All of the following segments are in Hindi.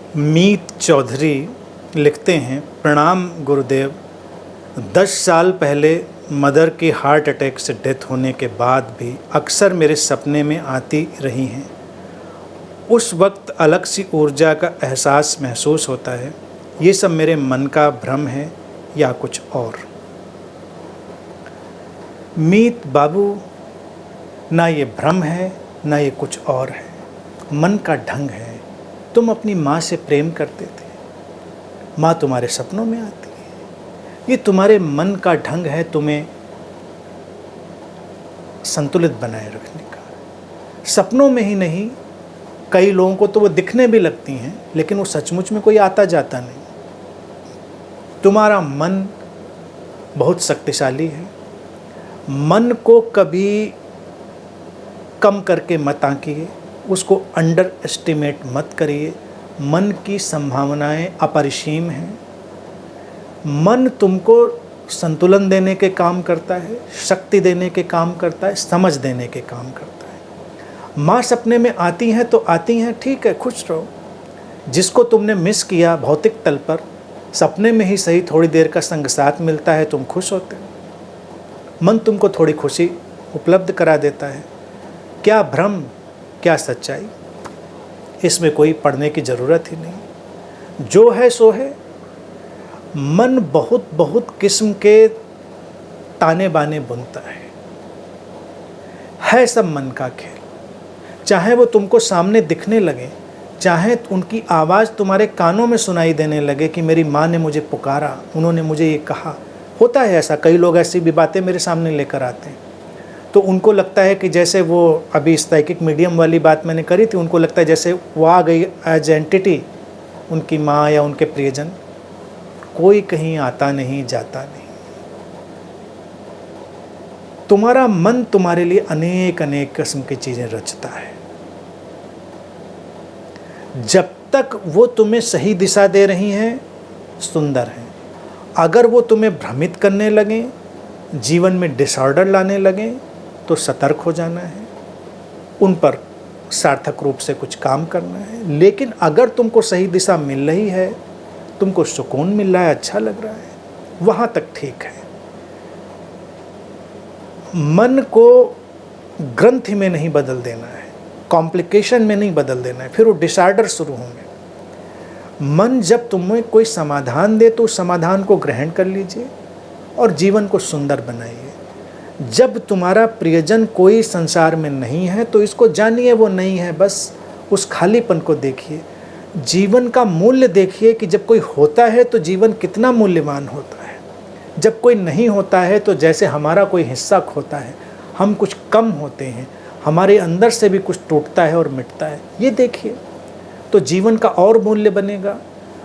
मीत चौधरी लिखते हैं, प्रणाम गुरुदेव। 10 साल पहले मदर की हार्ट अटैक से डेथ होने के बाद भी अक्सर मेरे सपने में आती रही हैं। उस वक्त अलग सी ऊर्जा का एहसास महसूस होता है। ये सब मेरे मन का भ्रम है या कुछ और? मीत बाबू, ना ये भ्रम है ना ये कुछ और है, मन का ढंग है। तुम अपनी माँ से प्रेम करते थे, माँ तुम्हारे सपनों में आती है। ये तुम्हारे मन का ढंग है तुम्हें संतुलित बनाए रखने का। सपनों में ही नहीं, कई लोगों को तो वो दिखने भी लगती हैं, लेकिन वो सचमुच में कोई आता जाता नहीं। तुम्हारा मन बहुत शक्तिशाली है। मन को कभी कम करके मत आंकिए, उसको अंडर एस्टिमेट मत करिए। मन की संभावनाएं अपरिसीम हैं। मन तुमको संतुलन देने के काम करता है, शक्ति देने के काम करता है, समझ देने के काम करता है। माँ सपने में आती हैं तो आती हैं, ठीक है, खुश रहो। जिसको तुमने मिस किया भौतिक तल पर, सपने में ही सही थोड़ी देर का संग साथ मिलता है, तुम खुश होते हो। मन तुमको थोड़ी खुशी उपलब्ध करा देता है। क्या भ्रम क्या सच्चाई, इसमें कोई पढ़ने की ज़रूरत ही नहीं। जो है सो है। मन बहुत बहुत किस्म के ताने बाने बुनता है सब मन का खेल। चाहे वो तुमको सामने दिखने लगे, चाहे उनकी आवाज़ तुम्हारे कानों में सुनाई देने लगे कि मेरी माँ ने मुझे पुकारा, उन्होंने मुझे ये कहा। होता है ऐसा, कई लोग ऐसी भी बातें मेरे सामने लेकर आते हैं तो उनको लगता है कि जैसे वो अभी साइकिक मीडियम वाली बात मैंने करी थी, उनको लगता है जैसे वो आ गई एज एंटिटी, उनकी माँ या उनके प्रियजन। कोई कहीं आता नहीं जाता नहीं। तुम्हारा मन तुम्हारे लिए अनेक अनेक किस्म की चीज़ें रचता है। जब तक वो तुम्हें सही दिशा दे रही हैं, सुंदर हैं। अगर वो तुम्हें भ्रमित करने लगें, जीवन में डिसऑर्डर लाने लगें, तो सतर्क हो जाना है, उन पर सार्थक रूप से कुछ काम करना है। लेकिन अगर तुमको सही दिशा मिल रही है, तुमको सुकून मिल रहा है, अच्छा लग रहा है, वहाँ तक ठीक है। मन को ग्रंथि में नहीं बदल देना है, कॉम्प्लिकेशन में नहीं बदल देना है, फिर वो डिसऑर्डर शुरू होंगे। मन जब तुम्हें कोई समाधान दे तो उस समाधान को ग्रहण कर लीजिए और जीवन को सुंदर बनाइए। जब तुम्हारा प्रियजन कोई संसार में नहीं है तो इसको जानिए वो नहीं है, बस उस खालीपन को देखिए। जीवन का मूल्य देखिए कि जब कोई होता है तो जीवन कितना मूल्यवान होता है। जब कोई नहीं होता है तो जैसे हमारा कोई हिस्सा खोता है, हम कुछ कम होते हैं, हमारे अंदर से भी कुछ टूटता है और मिटता है। ये देखिए तो जीवन का और मूल्य बनेगा।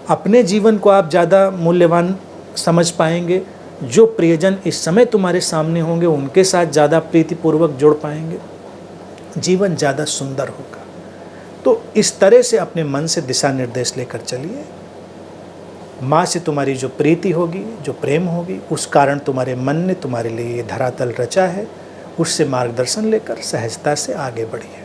अपने जीवन को आप ज़्यादा मूल्यवान समझ पाएंगे। जो प्रियजन इस समय तुम्हारे सामने होंगे उनके साथ ज़्यादा प्रीतिपूर्वक जुड़ पाएंगे। जीवन ज़्यादा सुंदर होगा। तो इस तरह से अपने मन से दिशा निर्देश लेकर चलिए। माँ से तुम्हारी जो प्रीति होगी, जो प्रेम होगी, उस कारण तुम्हारे मन ने तुम्हारे लिए ये धरातल रचा है, उससे मार्गदर्शन लेकर सहजता से आगे बढ़िए।